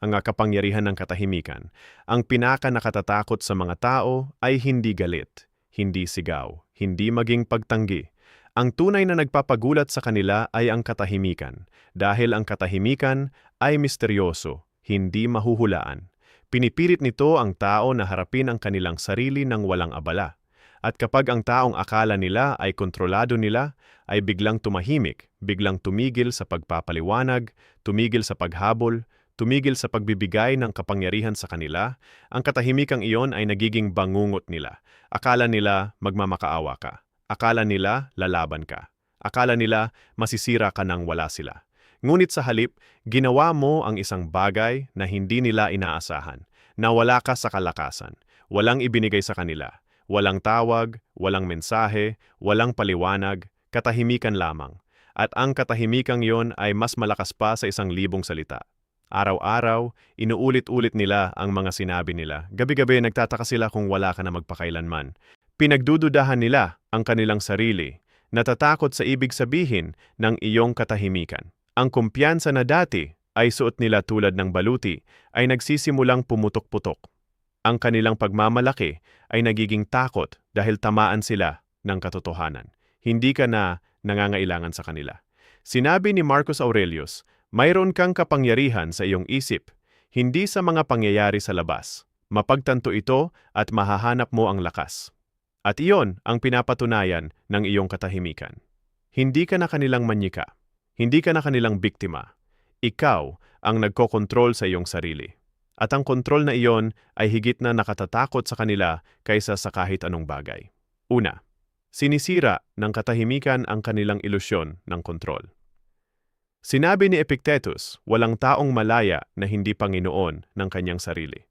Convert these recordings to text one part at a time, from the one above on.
ang kapangyarihan ng katahimikan. Ang pinaka-nakatatakot sa mga tao ay hindi galit, hindi sigaw, hindi maging pagtanggi. Ang tunay na nagpapagulat sa kanila ay ang katahimikan, dahil ang katahimikan ay misteryoso, hindi mahuhulaan. Pinipilit nito ang tao na harapin ang kanilang sarili ng walang abala. At kapag ang taong akala nila ay kontrolado nila, ay biglang tumahimik, biglang tumigil sa pagpapaliwanag, tumigil sa paghabol, tumigil sa pagbibigay ng kapangyarihan sa kanila, ang katahimikang iyon ay nagiging bangungot nila. Akala nila magmamakaawa ka. Akala nila lalaban ka. Akala nila masisira ka nang wala sila. Ngunit sa halip, ginawa mo ang isang bagay na hindi nila inaasahan, na wala ka sa kalakasan, walang ibinigay sa kanila. Walang tawag, walang mensahe, walang paliwanag, katahimikan lamang. At ang katahimikang yon ay mas malakas pa sa 1,000 salita. Araw-araw, inuulit-ulit nila ang mga sinabi nila. Gabi-gabi nagtataka sila kung wala ka na magpakailanman. Pinagdududahan nila ang kanilang sarili. Natatakot sa ibig sabihin ng iyong katahimikan. Ang kumpiyansa na dati ay suot nila tulad ng baluti ay nagsisimulang pumutok-putok. Ang kanilang pagmamalaki ay nagiging takot dahil tamaan sila ng katotohanan. Hindi ka na nangangailangan sa kanila. Sinabi ni Marcus Aurelius, mayroon kang kapangyarihan sa iyong isip, hindi sa mga pangyayari sa labas. Mapagtanto ito at mahahanap mo ang lakas. At iyon ang pinapatunayan ng iyong katahimikan. Hindi ka na kanilang manyika. Hindi ka na kanilang biktima. Ikaw ang nagkokontrol sa iyong sarili. At ang kontrol na iyon ay higit na nakatatakot sa kanila kaysa sa kahit anong bagay. Una, sinisira ng katahimikan ang kanilang ilusyon ng kontrol. Sinabi ni Epictetus, walang taong malaya na hindi Panginoon ng kanyang sarili.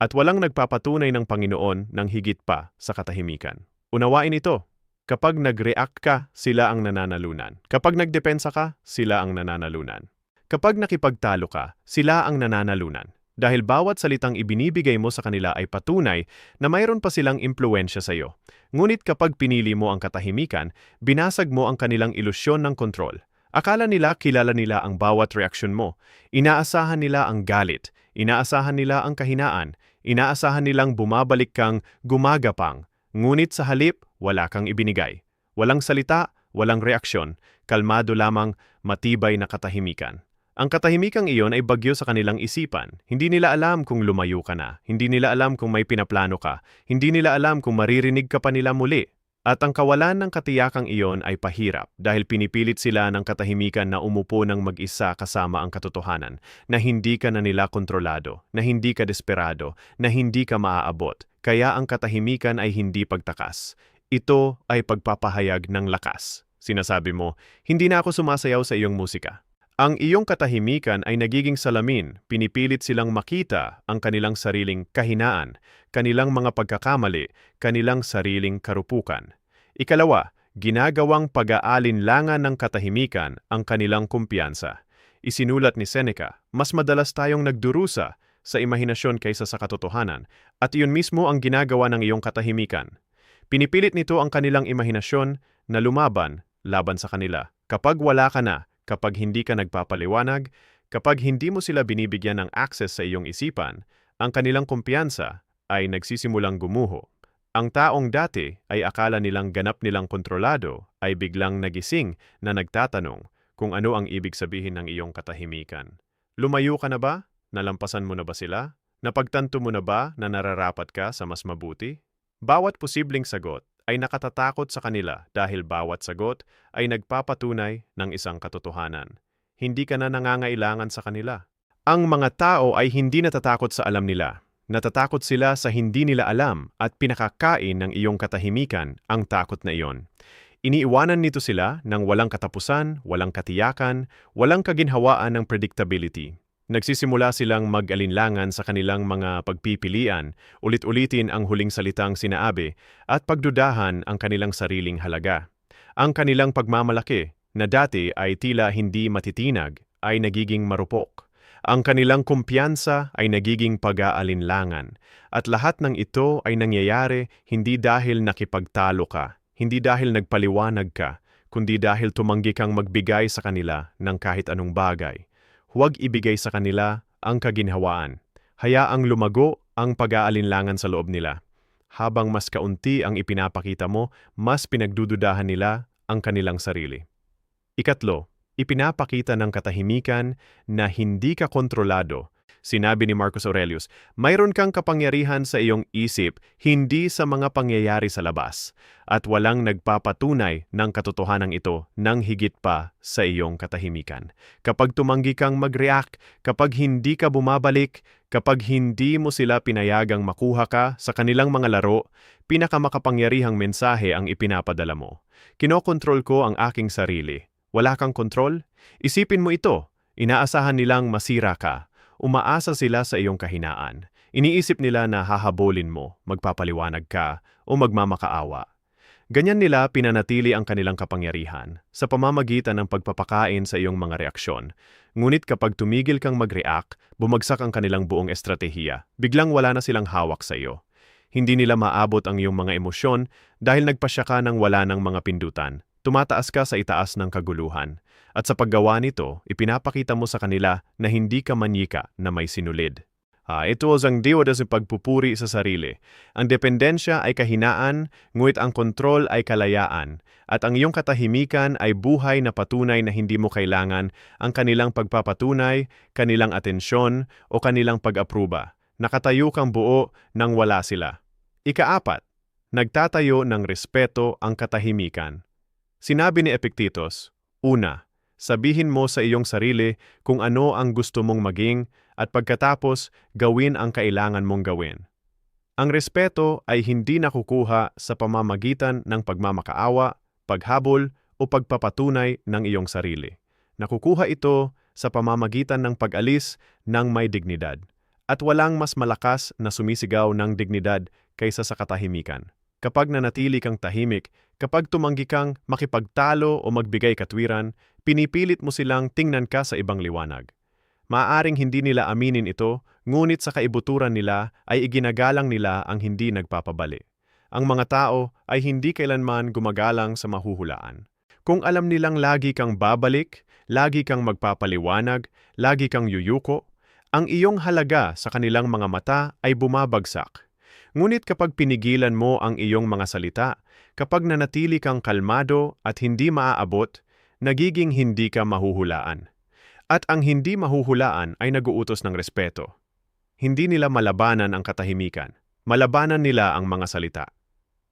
At walang nagpapatunay ng Panginoon ng higit pa sa katahimikan. Unawain ito. Kapag nag-react ka, sila ang nananalunan. Kapag nagdepensa ka, sila ang nananalunan. Kapag nakipagtalo ka, sila ang nananalunan. Dahil bawat salitang ibinibigay mo sa kanila ay patunay na mayroon pa silang impluwensya sa iyo. Ngunit kapag pinili mo ang katahimikan, binasag mo ang kanilang ilusyon ng kontrol. Akala nila kilala nila ang bawat reaksyon mo. Inaasahan nila ang galit. Inaasahan nila ang kahinaan. Inaasahan nilang bumabalik kang gumagapang. Ngunit sa halip, wala kang ibinigay. Walang salita, walang reaksyon. Kalmado lamang, matibay na katahimikan. Ang katahimikang iyon ay bagyo sa kanilang isipan. Hindi nila alam kung lumayo ka na. Hindi nila alam kung may pinaplano ka. Hindi nila alam kung maririnig ka pa nila muli. At ang kawalan ng katiyakang iyon ay pahirap dahil pinipilit sila ng katahimikan na umupo ng mag-isa kasama ang katotohanan, na hindi ka na nila kontrolado, na hindi ka desperado, na hindi ka maaabot. Kaya ang katahimikan ay hindi pagtakas. Ito ay pagpapahayag ng lakas. Sinasabi mo, hindi na ako sumasayaw sa iyong musika. Ang iyong katahimikan ay nagiging salamin, pinipilit silang makita ang kanilang sariling kahinaan, kanilang mga pagkakamali, kanilang sariling karupukan. Ikalawa, ginagawang pag-aalinlangan ng katahimikan ang kanilang kumpiyansa. Isinulat ni Seneca, mas madalas tayong nagdurusa sa imahinasyon kaysa sa katotohanan, at iyon mismo ang ginagawa ng iyong katahimikan. Pinipilit nito ang kanilang imahinasyon na lumaban laban sa kanila. Kapag wala ka na, kapag hindi ka nagpapaliwanag, kapag hindi mo sila binibigyan ng access sa iyong isipan, ang kanilang kumpiyansa ay nagsisimulang gumuho. Ang taong dati ay akala nilang ganap nilang kontrolado ay biglang nagising na nagtatanong kung ano ang ibig sabihin ng iyong katahimikan. Lumayo ka na ba? Nalampasan mo na ba sila? Napagtanto mo na ba na nararapat ka sa mas mabuti? Bawat posibleng sagot ay nakatatakot sa kanila dahil bawat sagot ay nagpapatunay ng isang katotohanan. Hindi ka na nangangailangan sa kanila. Ang mga tao ay hindi natatakot sa alam nila. Natatakot sila sa hindi nila alam at pinakakain ng iyong katahimikan ang takot na iyon. Iniiwanan nito sila ng walang katapusan, walang katiyakan, walang kaginhawaan ng predictability. Nagsisimula silang mag-alinlangan sa kanilang mga pagpipilian, ulit-ulitin ang huling salitang sinaabi, at pagdudahan ang kanilang sariling halaga. Ang kanilang pagmamalaki, na dati ay tila hindi matitinag, ay nagiging marupok. Ang kanilang kumpiyansa ay nagiging pag-aalinlangan, at lahat ng ito ay nangyayari hindi dahil nakipagtalo ka, hindi dahil nagpaliwanag ka, kundi dahil tumanggi kang magbigay sa kanila ng kahit anong bagay. Huwag ibigay sa kanila ang kaginhawaan. Hayaang lumago ang pag-aalinlangan sa loob nila. Habang mas kaunti ang ipinapakita mo, mas pinagdududahan nila ang kanilang sarili. Ikatlo, ipinapakita ng katahimikan na hindi ka kontrolado. Sinabi ni Marcus Aurelius, mayroon kang kapangyarihan sa iyong isip, hindi sa mga pangyayari sa labas, at walang nagpapatunay ng katotohanan ito nang higit pa sa iyong katahimikan. Kapag tumanggi kang mag-react, kapag hindi ka bumabalik, kapag hindi mo sila pinayagang makuha ka sa kanilang mga laro, pinakamakapangyarihang mensahe ang ipinapadala mo. Kinokontrol ko ang aking sarili. Wala kang kontrol? Isipin mo ito, inaasahan nilang masira ka. Umaasa sila sa iyong kahinaan. Iniisip nila na hahabulin mo, magpapaliwanag ka, o magmamakaawa. Ganyan nila pinanatili ang kanilang kapangyarihan sa pamamagitan ng pagpapakain sa iyong mga reaksyon. Ngunit kapag tumigil kang mag-react, bumagsak ang kanilang buong estratehiya. Biglang wala na silang hawak sa iyo. Hindi nila maabot ang iyong mga emosyon dahil nagpasya ka ng wala ng mga pindutan. Tumataas ka sa itaas ng kaguluhan. At sa paggawa nito, ipinapakita mo sa kanila na hindi ka manyika na may sinulid. Ito ang diwa sa pagpupuri sa sarili. Ang dependensya ay kahinaan, ngunit ang kontrol ay kalayaan. At ang iyong katahimikan ay buhay na patunay na hindi mo kailangan ang kanilang pagpapatunay, kanilang atensyon, o kanilang pag-apruba. Nakatayo kang buo nang wala sila. Ikaapat, nagtatayo ng respeto ang katahimikan. Sinabi ni Epictetus, una, sabihin mo sa iyong sarili kung ano ang gusto mong maging at pagkatapos gawin ang kailangan mong gawin. Ang respeto ay hindi nakukuha sa pamamagitan ng pagmamakaawa, paghabol o pagpapatunay ng iyong sarili. Nakukuha ito sa pamamagitan ng pag-alis ng may dignidad. At walang mas malakas na sumisigaw ng dignidad kaysa sa katahimikan. Kapag nanatili kang tahimik, kapag tumanggi kang makipagtalo o magbigay katwiran, pinipilit mo silang tingnan ka sa ibang liwanag. Maaaring hindi nila aminin ito, ngunit sa kaibuturan nila ay iginagalang nila ang hindi nagpapabali. Ang mga tao ay hindi kailanman gumagalang sa mahuhulaan. Kung alam nilang lagi kang babalik, lagi kang magpapaliwanag, lagi kang yuyuko, ang iyong halaga sa kanilang mga mata ay bumabagsak. Ngunit kapag pinigilan mo ang iyong mga salita, kapag nanatili kang kalmado at hindi maaabot, nagiging hindi ka mahuhulaan. At ang hindi mahuhulaan ay naguutos ng respeto. Hindi nila malabanan ang katahimikan. Malabanan nila ang mga salita.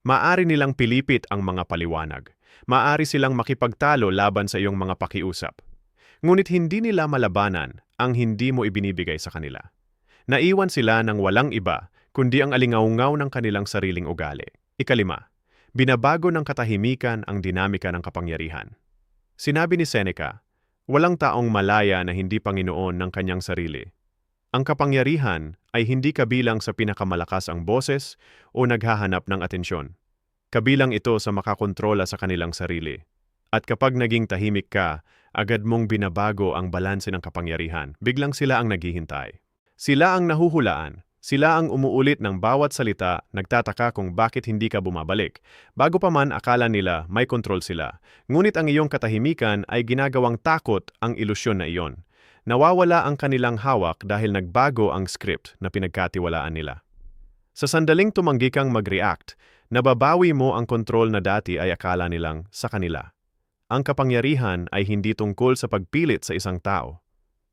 Maari nilang pilipit ang mga paliwanag. Maari silang makipagtalo laban sa iyong mga pakiusap. Ngunit hindi nila malabanan ang hindi mo ibinibigay sa kanila. Naiwan sila ng walang iba, kundi ang alingaungaw ng kanilang sariling ugali. Ikalima, binabago ng katahimikan ang dinamika ng kapangyarihan. Sinabi ni Seneca, walang taong malaya na hindi Panginoon ng kanyang sarili. Ang kapangyarihan ay hindi kabilang sa pinakamalakas ang boses o naghahanap ng atensyon. Kabilang ito sa makakontrola sa kanilang sarili. At kapag naging tahimik ka, agad mong binabago ang balanse ng kapangyarihan. Biglang sila ang naghihintay. Sila ang nahuhulaan. Sila ang umuulit ng bawat salita, nagtataka kung bakit hindi ka bumabalik. Bago pa man akala nila may kontrol sila. Ngunit ang iyong katahimikan ay ginagawang takot ang ilusyon na iyon. Nawawala ang kanilang hawak dahil nagbago ang script na pinagkatiwalaan nila. Sa sandaling tumanggi kang mag-react, nababawi mo ang kontrol na dati ay akala nilang sa kanila. Ang kapangyarihan ay hindi tungkol sa pagpilit sa isang tao.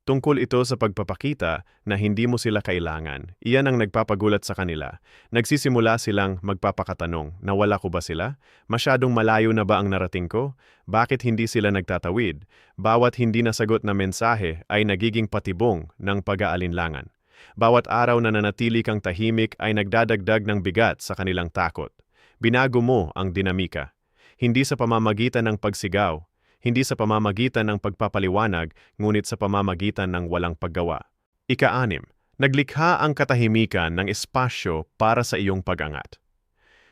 Tungkol ito sa pagpapakita na hindi mo sila kailangan. Iyan ang nagpapagulat sa kanila. Nagsisimula silang magpapakatanong, nawala ko ba sila? Masyadong malayo na ba ang narating ko? Bakit hindi sila nagtatawid? Bawat hindi nasagot na mensahe ay nagiging patibong ng pag-aalinlangan. Bawat araw na nanatili kang tahimik ay nagdadagdag ng bigat sa kanilang takot. Binago mo ang dinamika. Hindi sa pamamagitan ng pagsigaw, hindi sa pamamagitan ng pagpapaliwanag, ngunit sa pamamagitan ng walang paggawa. Ika-6, naglikha ang katahimikan ng espasyo para sa iyong pag-angat.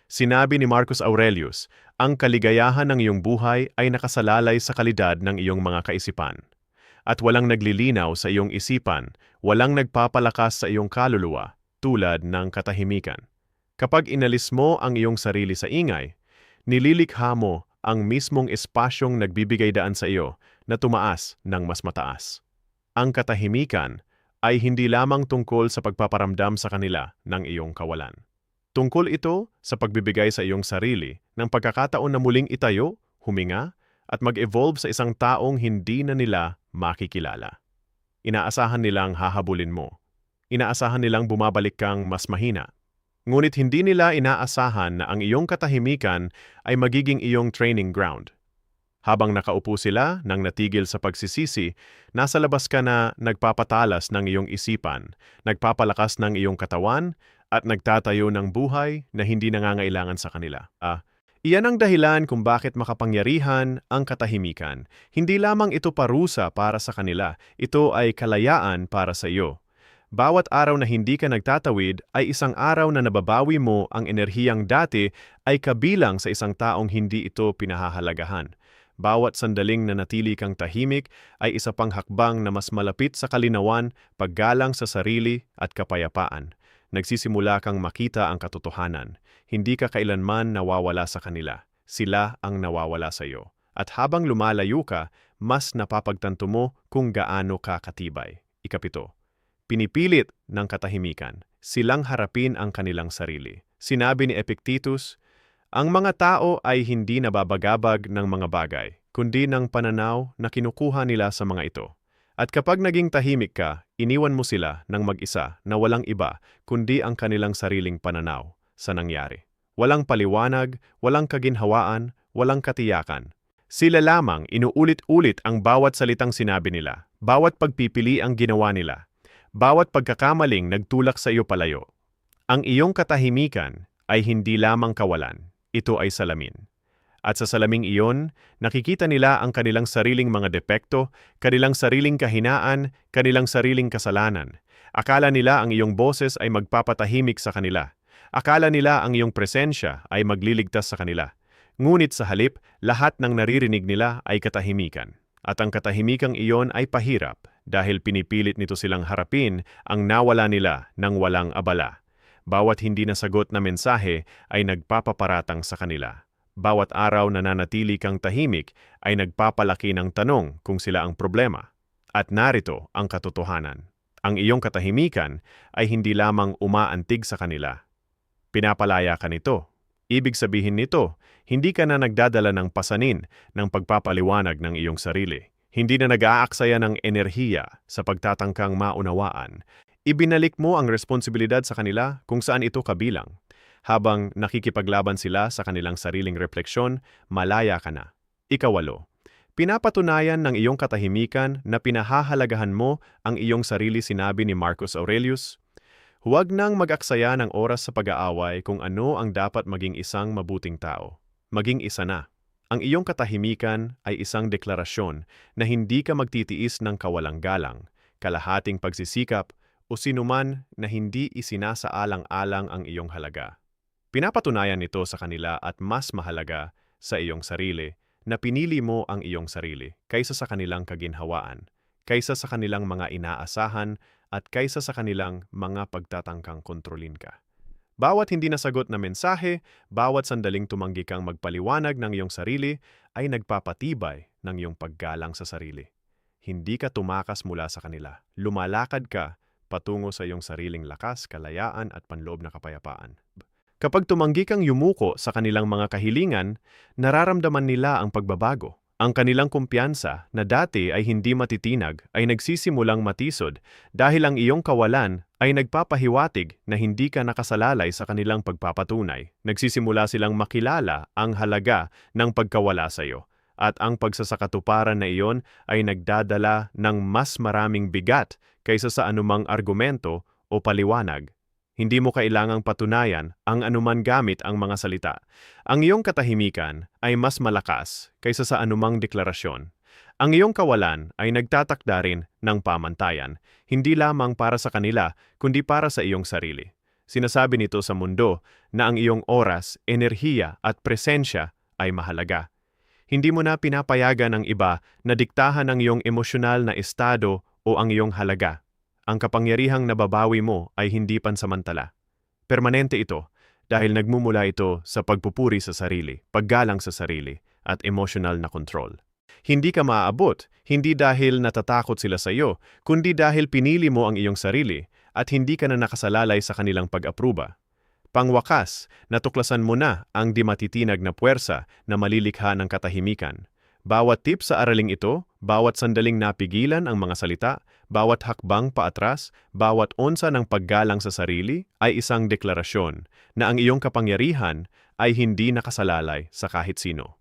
Sinabi ni Marcus Aurelius, ang kaligayahan ng iyong buhay ay nakasalalay sa kalidad ng iyong mga kaisipan. At walang naglilinaw sa iyong isipan, walang nagpapalakas sa iyong kaluluwa, tulad ng katahimikan. Kapag inalis mo ang iyong sarili sa ingay, nililikha mo ang mismong espasyong nagbibigay daan sa iyo na tumaas ng mas mataas. Ang katahimikan ay hindi lamang tungkol sa pagpaparamdam sa kanila ng iyong kawalan. Tungkol ito sa pagbibigay sa iyong sarili ng pagkakataon na muling itayo, huminga, at mag-evolve sa isang taong hindi na nila makikilala. Inaasahan nilang hahabulin mo. Inaasahan nilang bumabalik kang mas mahina. Ngunit hindi nila inaasahan na ang iyong katahimikan ay magiging iyong training ground. Habang nakaupo sila nang natigil sa pagsisisi, nasa labas ka na nagpapatalas ng iyong isipan, nagpapalakas ng iyong katawan, at nagtatayo ng buhay na hindi nangangailangan sa kanila. Iyan ang dahilan kung bakit makapangyarihan ang katahimikan. Hindi lamang ito parusa para sa kanila, ito ay kalayaan para sa iyo. Bawat araw na hindi ka nagtatawid ay isang araw na nababawi mo ang enerhiyang dati ay kabilang sa isang taong hindi ito pinahahalagahan. Bawat sandaling na natili kang tahimik ay isa pang hakbang na mas malapit sa kalinawan, paggalang sa sarili at kapayapaan. Nagsisimula kang makita ang katotohanan. Hindi ka kailanman nawawala sa kanila. Sila ang nawawala sa iyo. At habang lumalayo ka, mas napapagtanto mo kung gaano ka katibay. 7. Pinipilit ng katahimikan, silang harapin ang kanilang sarili. Sinabi ni Epictetus, ang mga tao ay hindi nababagabag ng mga bagay, kundi ng pananaw na kinukuha nila sa mga ito. At kapag naging tahimik ka, iniwan mo sila ng mag-isa na walang iba, kundi ang kanilang sariling pananaw sa nangyari. Walang paliwanag, walang kaginhawaan, walang katiyakan. Sila lamang inuulit-ulit ang bawat salitang sinabi nila, bawat pagpipili ang ginawa nila. Bawat pagkakamaling nagtulak sa iyo palayo. Ang iyong katahimikan ay hindi lamang kawalan, ito ay salamin. At sa salaming iyon, nakikita nila ang kanilang sariling mga depekto, kanilang sariling kahinaan, kanilang sariling kasalanan. Akala nila ang iyong boses ay magpapatahimik sa kanila. Akala nila ang iyong presensya ay magliligtas sa kanila. Ngunit sa halip, lahat ng naririnig nila ay katahimikan. At ang katahimikang iyon ay pahirap dahil pinipilit nito silang harapin ang nawala nila ng walang abala. Bawat hindi nasagot na mensahe ay nagpapaparatang sa kanila. Bawat araw na nanatili kang tahimik ay nagpapalaki ng tanong kung sila ang problema. At narito ang katotohanan. Ang iyong katahimikan ay hindi lamang umaantig sa kanila. Pinapalaya ka nito. Ibig sabihin nito, hindi ka na nagdadala ng pasanin ng pagpapaliwanag ng iyong sarili. Hindi na nag-aaksaya ng enerhiya sa pagtatangkang maunawaan. Ibinalik mo ang responsibilidad sa kanila kung saan ito kabilang. Habang nakikipaglaban sila sa kanilang sariling refleksyon, malaya ka na. 8. Pinapatunayan ng iyong katahimikan na pinahahalagahan mo ang iyong sarili. Sinabi ni Marcus Aurelius, huwag nang mag-aksaya ng oras sa pag-aaway kung ano ang dapat maging isang mabuting tao. Maging isa na. Ang iyong katahimikan ay isang deklarasyon na hindi ka magtitiis ng kawalang galang, kalahating pagsisikap, o sinuman na hindi isinasaalang-alang ang iyong halaga. Pinapatunayan nito sa kanila at mas mahalaga sa iyong sarili na pinili mo ang iyong sarili kaysa sa kanilang kaginhawaan, kaysa sa kanilang mga inaasahan at kaysa sa kanilang mga pagtatangkang kontrolin ka. Bawat hindi nasagot na mensahe, bawat sandaling tumanggi kang magpaliwanag ng iyong sarili ay nagpapatibay ng iyong paggalang sa sarili. Hindi ka tumakas mula sa kanila. Lumalakad ka patungo sa iyong sariling lakas, kalayaan at panloob na kapayapaan. Kapag tumanggi kang yumuko sa kanilang mga kahilingan, nararamdaman nila ang pagbabago. Ang kanilang kumpiyansa na dati ay hindi matitinag ay nagsisimulang matisod dahil ang iyong kawalan ay nagpapahiwatig na hindi ka nakasalalay sa kanilang pagpapatunay. Nagsisimula silang makilala ang halaga ng pagkawala sa iyo. At ang pagsasakatuparan na iyon ay nagdadala ng mas maraming bigat kaysa sa anumang argumento o paliwanag. Hindi mo kailangang patunayan ang anuman gamit ang mga salita. Ang iyong katahimikan ay mas malakas kaysa sa anumang deklarasyon. Ang iyong kawalan ay nagtatakda rin ng pamantayan, hindi lamang para sa kanila, kundi para sa iyong sarili. Sinasabi nito sa mundo na ang iyong oras, enerhiya at presensya ay mahalaga. Hindi mo na pinapayagan ng iba na diktahan ang iyong emosyonal na estado o ang iyong halaga. Ang kapangyarihang nababawi mo ay hindi pansamantala. Permanente ito dahil nagmumula ito sa pagpupuri sa sarili, paggalang sa sarili, at emotional na control. Hindi ka maaabot, hindi dahil natatakot sila sa iyo, kundi dahil pinili mo ang iyong sarili at hindi ka na nakasalalay sa kanilang pag-apruba. Pangwakas, natuklasan mo na ang di matitinag na puwersa na malilikha ng katahimikan. Bawat tip sa araling ito, bawat sandaling napigilan ang mga salita, bawat hakbang paatras, bawat onsa ng paggalang sa sarili ay isang deklarasyon na ang iyong kapangyarihan ay hindi nakasalalay sa kahit sino.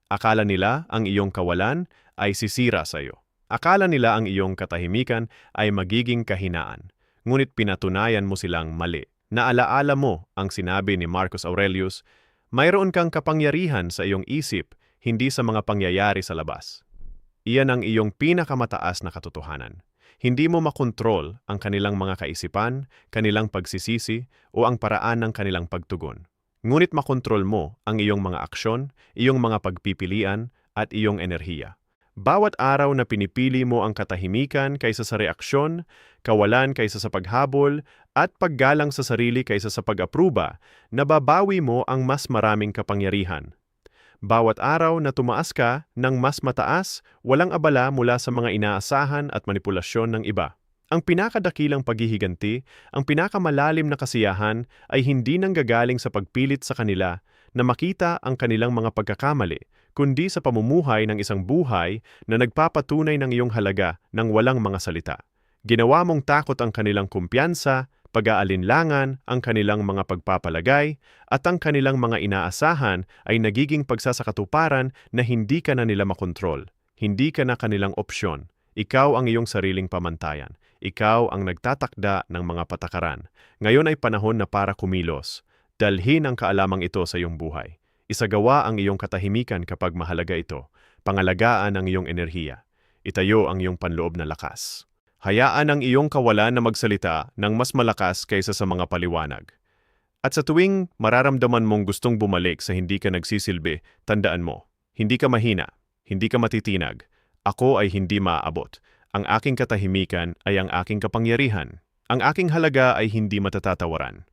Akala nila ang iyong kawalan ay sisira sa iyo. Akala nila ang iyong katahimikan ay magiging kahinaan. Ngunit pinatunayan mo silang mali. Naalaala mo ang sinabi ni Marcus Aurelius, mayroon kang kapangyarihan sa iyong isip, hindi sa mga pangyayari sa labas. Iyan ang iyong pinakamataas na katotohanan. Hindi mo makontrol ang kanilang mga kaisipan, kanilang pagsisisi, o ang paraan ng kanilang pagtugon. Ngunit makontrol mo ang iyong mga aksyon, iyong mga pagpipilian, at iyong enerhiya. Bawat araw na pinipili mo ang katahimikan kaysa sa reaksyon, kawalan kaysa sa paghabol, at paggalang sa sarili kaysa sa pag-apruba, nababawi mo ang mas maraming kapangyarihan. Bawat araw na tumaas ka ng mas mataas, walang abala mula sa mga inaasahan at manipulasyon ng iba. Ang pinakadakilang paghihiganti, ang pinakamalalim na kasiyahan ay hindi nanggagaling sa pagpilit sa kanila na makita ang kanilang mga pagkakamali, kundi sa pamumuhay ng isang buhay na nagpapatunay ng iyong halaga ng walang mga salita. Ginawa mong takot ang kanilang kumpiyansa, pag-aalinlangan, ang kanilang mga pagpapalagay, at ang kanilang mga inaasahan ay nagiging pagsasakatuparan na hindi ka na nila makontrol. Hindi ka na kanilang opsyon. Ikaw ang iyong sariling pamantayan. Ikaw ang nagtatakda ng mga patakaran. Ngayon ay panahon na para kumilos. Dalhin ang kaalamang ito sa iyong buhay. Isagawa ang iyong katahimikan kapag mahalaga ito. Pangalagaan ang iyong enerhiya. Itayo ang iyong panloob na lakas. Hayaan ang iyong kawalan na magsalita ng mas malakas kaysa sa mga paliwanag. At sa tuwing mararamdaman mong gustong bumalik sa hindi ka nagsisilbi, tandaan mo, hindi ka mahina, hindi ka matitinag. Ako ay hindi maaabot. Ang aking katahimikan ay ang aking kapangyarihan. Ang aking halaga ay hindi matatatawaran.